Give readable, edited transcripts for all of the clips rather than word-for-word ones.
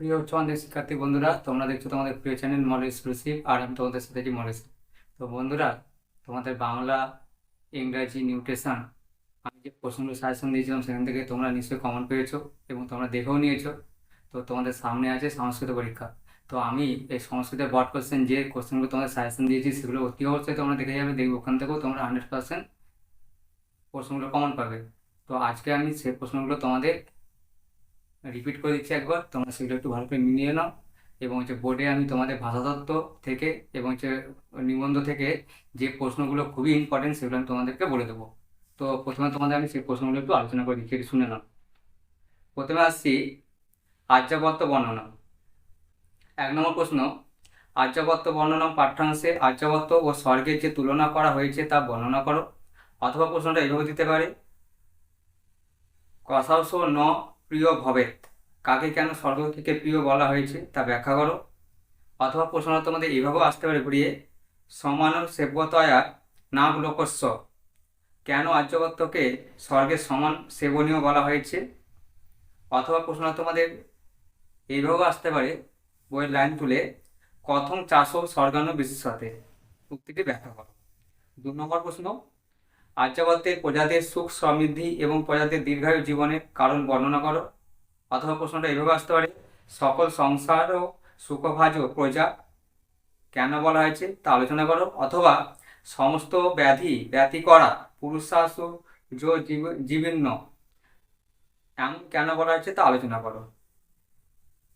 প্রিয় উচ্চ মাধ্যমিক শিক্ষার্থী বন্ধুরা, তোমরা দেখছো তোমাদের প্রিয় চ্যানেল মডেল এক্সক্লুসিভ, আর আমি তোমাদের সাথে আছি মডেল। তো বন্ধুরা, তোমাদের বাংলা, ইংরাজি, নিউট্রিশন আমি যে প্রশ্নগুলো সাজেশন দিয়েছিলাম সেখান থেকে তোমরা নিশ্চয়ই কমন পেয়েছো এবং তোমরা দেখেও নিয়েছো। তো তোমাদের সামনে আছে সংস্কৃত পরীক্ষা। তো আমি এই সংস্কৃতের বড কোশ্চেন যে কোশ্চেনগুলো তোমাদের সাজেশন দিয়েছি সেগুলো অতি অবশ্যই তোমরা দেখে যাবে, দেখবে ওখান থেকেও তোমরা 100% প্রশ্নগুলো কমন পাবে। তো আজকে আমি সেই প্রশ্নগুলো তোমাদের রিপিট করে দিচ্ছি একবার, তোমরা সেগুলো একটু ভালো করে মিলিয়ে নাও। এবং বোর্ডে আমি তোমাদের ভাষাতত্ত্ব থেকে এবং নিবন্ধ থেকে যে প্রশ্নগুলো খুবই ইম্পর্টেন্ট সেগুলো আমি তোমাদেরকে বলে দেবো। তো প্রথমে তোমাদের আমি সেই প্রশ্নগুলো একটু আলোচনা করে দিচ্ছি, একটু শুনে নাও। প্রথমে আসছি আর্যাবর্ত বর্ণনা। 1 নম্বর প্রশ্ন, আর্যাবর্ত বর্ণনা পাঠ্যাংশে আর্যাবর্ত ও স্বর্গের যে তুলনা করা হয়েছে তা বর্ণনা করো। অথবা প্রশ্নটা এইভাবে দিতে পারে, কসাংশ ন প্রিয় ভবেত, কাকে কেন স্বর্গ থেকে প্রিয় বলা হয়েছে তা ব্যাখ্যা করো। অথবা প্রশ্নটা তোমাদের এইভাবেও আসতে পারে ঘুরিয়ে, সমান সেব্যতয়া নাম লোকস্য, কেন আর্যবর্তকে স্বর্গের সমান সেবনীয় বলা হয়েছে। অথবা প্রশ্নটা তোমাদের এইভাবেও আসতে পারে বইয়ের লাইন তুলে, কথম চাষও স্বর্গান্ন বিশেষতে, উক্তিটি ব্যাখ্যা করো। 2 নম্বর প্রশ্ন, আর্যাবর্তের প্রজাদের সুখ সমৃদ্ধি এবং প্রজাদের দীর্ঘায়ু জীবনের কারণ বর্ণনা করো। অথবা প্রশ্নটা এইভাবে আসতে পারে, সকল সংসার ও সুখভাজ প্রজা কেন বলা হয়েছে তা আলোচনা করো। অথবা সমস্ত ব্যাধি করা পুরুষাসু জীবীর্ণ এমন কেন বলা হয়েছে তা আলোচনা করো।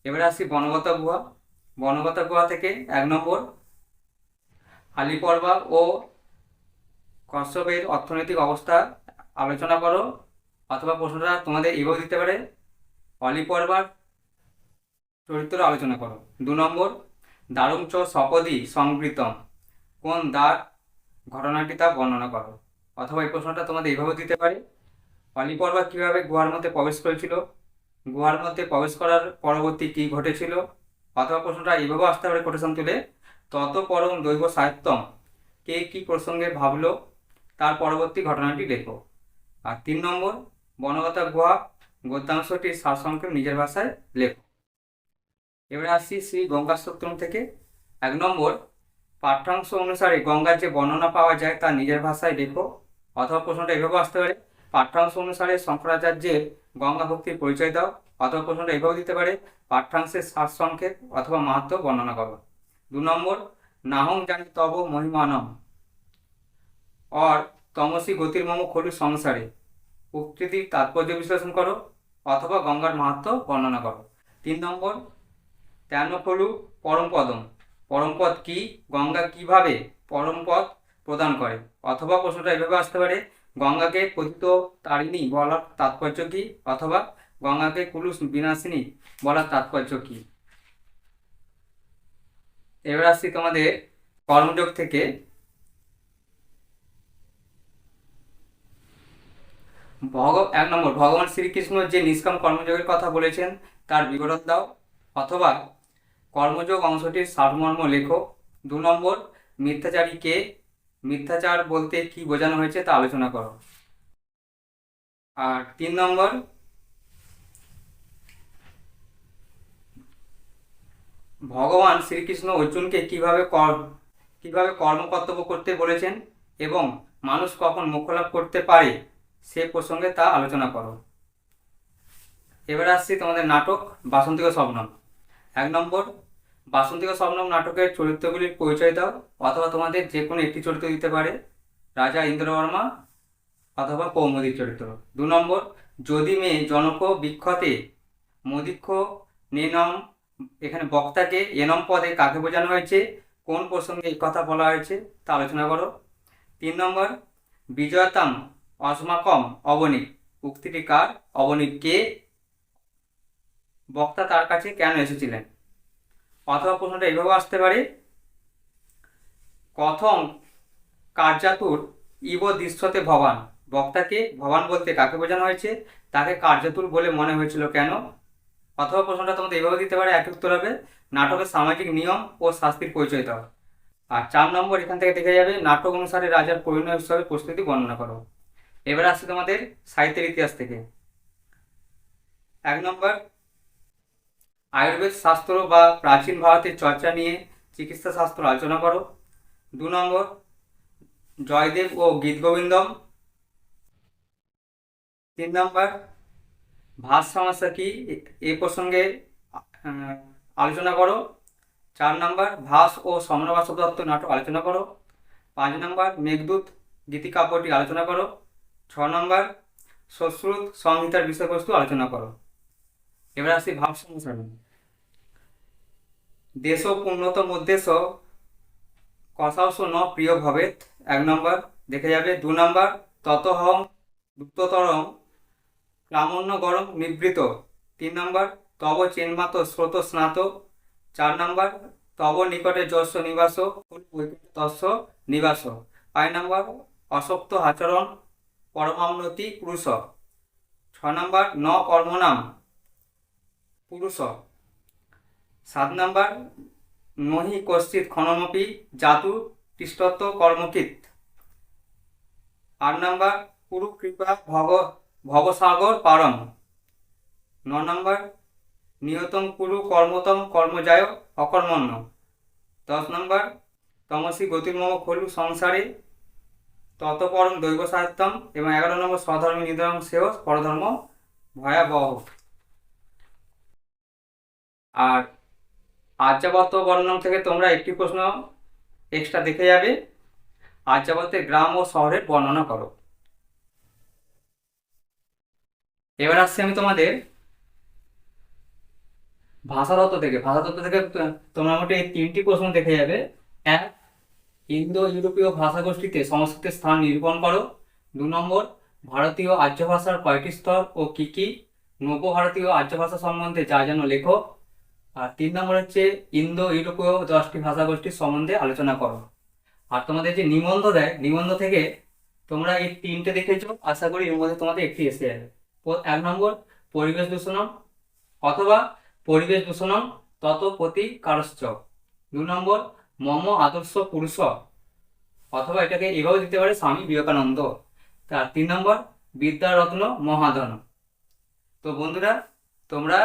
এবারে আসছি বনগতা গুহা। বনগতা গুহা থেকে 1 নম্বর, আলিপর্বা ও কশ্যপের অর্থনৈতিক অবস্থা আলোচনা করো। অথবা প্রশ্নটা তোমাদের এইভাবে দিতে পারে, অলিপর্বার চরিত্র আলোচনা করো। 2 নম্বর, দারুম চ সপদি সংবৃতম, কোন দ্বার ঘটনাটি তা বর্ণনা করো। অথবা এই প্রশ্নটা তোমাদের এইভাবে দিতে পারে, অলিপর্বা কিভাবে গুহার মধ্যে প্রবেশ করেছিল, গুহার মধ্যে প্রবেশ করার পরবর্তী কি ঘটেছিল। অথবা প্রশ্নটা এইভাবে আসতে পারে কোটেশন তুলে, তত পরম দৈব সাহিত্যম, কে কি প্রসঙ্গে ভাবলো তার পরবর্তী ঘটনাটি লেখো। আর 3 নম্বর, বনগতা গুহা গদ্যাংশটির সারসংক্ষেপ নিজের ভাষায় লেখো। এবারে আসছি শ্রী গঙ্গা স্তোত্রম থেকে। 1 নম্বর, পাঠ্যাংশ অনুসারে গঙ্গার যে বর্ণনা পাওয়া যায় তা নিজের ভাষায় লেখো। অথবা প্রশ্নটা এভাবে আসতে পারে, পাঠ্যাংশ অনুসারে শঙ্করাচার্যের গঙ্গা ভক্তির পরিচয় দাও। অথবা প্রশ্নটা এভাবে দিতে পারে, পাঠ্যাংশের সারসংক্ষেপ অথবা মাহাত্ম্য বর্ণনা করো। 2 নম্বর, নাহং জানি তব মহিমানম অর তমসি গতির্মম খলু সংসারে, উক্তিটির তাৎপর্য বিশ্লেষণ করো। অথবা গঙ্গার মাহাত্ম্য বর্ণনা করো। 3 নম্বর, তেন খলু পরমপদম, পরমপদ কি, গঙ্গা কিভাবে পরমপদ প্রদান করে। অথবা প্রশ্নটা এভাবে আসতে পারে, গঙ্গাকে পতিত তারিণী বলার তাৎপর্য কি। অথবা গঙ্গাকে কুলুষ বিনাশিনী বলার তাৎপর্য কি। এবার আসছি তোমাদের কর্মযোগ থেকে। 1 নম্বর, ভগবান শ্রীকৃষ্ণ যে নিষ্কাম কর্মযোগের কথা বলেছেন তার বিবরণ দাও। অথবা কর্মযোগ অংশটির সারমর্ম লেখো। 2 নম্বর, মিথ্যাচারী কে, মিথ্যাচার বলতে কি বোঝানো হয়েছে তা আলোচনা করো। আর 3 নম্বর, ভগবান শ্রীকৃষ্ণ অর্জুনকে কিভাবে কর্ম কর্তব্য করতে বলেছেন এবং মানুষ কখন মোক্ষ লাভ করতে পারে সে প্রসঙ্গে তা আলোচনা করো। এবার আসছি তোমাদের নাটক বাসন্তিক স্বপ্নম। 1 নম্বর, বাসন্তিক স্বপ্নম নাটকের চরিত্রগুলির পরিচয় দাও। অথবা তোমাদের যে কোনো একটি চরিত্র দিতে পারে, রাজা ইন্দ্রবর্মা অথবা কৌমুদীর চরিত্র। 2 নম্বর, যদি মেয়ে জনক বিক্ষতে মদিক্ষ নেনম, এখানে বক্তাকে এনম পদে কাকে বোঝানো হয়েছে, কোন প্রসঙ্গে এই কথা বলা হয়েছে তা আলোচনা করো। 3 নম্বর, বিজয়তাম অস্মাকম অবনীত, উক্তিটি কার, অবনীত কে, বক্তা তার কাছে কেন এসেছিলেন। অথবা প্রশ্নটা এইভাবে আসতে পারে, কথম কার্যাতুর ইব দৃশ্যতে ভবান, বক্তাকে ভবান বলতে কাকে বোঝানো হয়েছে, তাকে কার্যাতুর বলে মনে হয়েছিল কেন। অথবা প্রশ্নটা তোমাদের এইভাবে দিতে পারে, একই উত্তর হবে, নাটকের সামাজিক নিয়ম ও শাস্তির পরিচয় দাও। আর 4 নম্বর, এখান থেকে দেখে যাবে নাটক অনুসারে রাজার পরিণয় হিসাবে প্রস্তুতি বর্ণনা করো। এবার আসছে তোমাদের সাহিত্যের ইতিহাস থেকে। 1 নম্বর, আয়ুর্বেদ শাস্ত্র বা প্রাচীন ভারতের চর্চা নিয়ে চিকিৎসা শাস্ত্র আলোচনা করো। 2 নম্বর জয়দেব ও গীতগোবিন্দম। 3 নম্বর ভাস সমস্যা কি, এ প্রসঙ্গে আহ, আলোচনা করো। 4 নম্বর ভাস ও সমরবাসব দত্ত নাটক আলোচনা করো। 5 নম্বর মেঘদূত গীতিকাব্যটি আলোচনা করো। 6 নম্বর সশ্রুত সংহিতার বিষয়বস্তু আলোচনা করো। এবার আসি ভাব সংমিশ্রণ। দেশ উন্নত মধ্যেশ কষাংশ ন প্রিয় ভবেত। 1 নম্বর দেখে যাবে। 2 নম্বর ততহং দ্রুততরং প্রামণ্য গরম নিবৃত। 3 নম্বর তব চেন্মাত স্রোত স্নাত। 4 নম্বর তব নিকটে যস্য নিবাস তস্য নিবাস। 5 নম্বর অসক্ত আচরণ পরমাম্নতি পুরুষ। 6 নম্বর ন কর্মনাম পুরুষ। 7 নম্বর নহি কশ্চিৎ ক্ষণমপি জাতু তিষ্ঠত কর্মকিত। 8 নম্বর কুরু কৃপা ভবসাগর পারম। 9 নম্বর নিয়তম কুরু কর্মতম কর্মজায় অকর্মণ্য। 10 নম্বর তমসি গতির্মম খলু সংসারে ততপরম দৈব সাহিত্যম। এবং 11 নম্বর স্বধর্মী নিধনম সেও পরধর্ম ভয়াবহ। আর আর্যাবর্ত বর্ণন থেকে তোমরা একটি প্রশ্ন এক্সট্রা দেখে যাবে। আর্যাবর্তের গ্রাম ও শহরের বর্ণনা করো। এবার আসছি আমি তোমাদের ভাষাতত্ত্ব থেকে তোমরা মোটে এই 3টি প্রশ্ন দেখে যাবে। 1, ইন্দো ইউরোপীয় ভাষাগোষ্ঠীতে সংস্কৃতের স্থান নিরূপণ করো। 2 নম্বর ভারতীয় আর্য ভাষার কয়টি স্তর ও কি কি। নব্য ভারতীয় আর্য ভাষা সম্বন্ধে যা যেন লেখো। আর 3 নম্বর হচ্ছে ইন্দো ইউরোপীয় 10টি ভাষাগোষ্ঠীর সম্বন্ধে আলোচনা করো। আর তোমাদের যে নিবন্ধ দেয়, নিবন্ধ থেকে তোমরা এই 3টে দেখেছো, আশা করি এর মধ্যে তোমাদের একটি এসে যাবে। 1 নম্বর পরিবেশ দূষণম অথবা পরিবেশ দূষণম তত প্রতিকারশ্চ। 2 নম্বর মম আদর্শ পুরুষ অথবা এটাকে এভাবে দিতে পারে স্বামী বিবেকানন্দ। তার 3 নম্বর বিদ্যারত্ন মহাধন। তো বন্ধুরা, তোমরা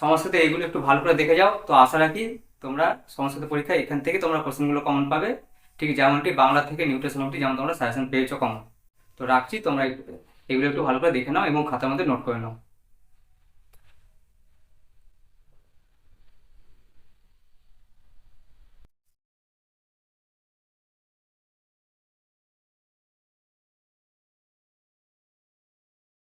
সংস্কৃত এইগুলো একটু ভালো করে দেখে যাও। তো আশা রাখি তোমরা সংস্কৃত পরীক্ষায় এখান থেকে তোমরা কোশ্চেনগুলো কমন পাবে, ঠিক যেমনটি বাংলা থেকে নিউট্রেশন অবধি যেমন তোমরা সাজেশন পেয়েছো কমন। তো রাখছি, তোমরা এগুলো একটু ভালো করে দেখে নাও এবং খাতার মধ্যে নোট করে নাও।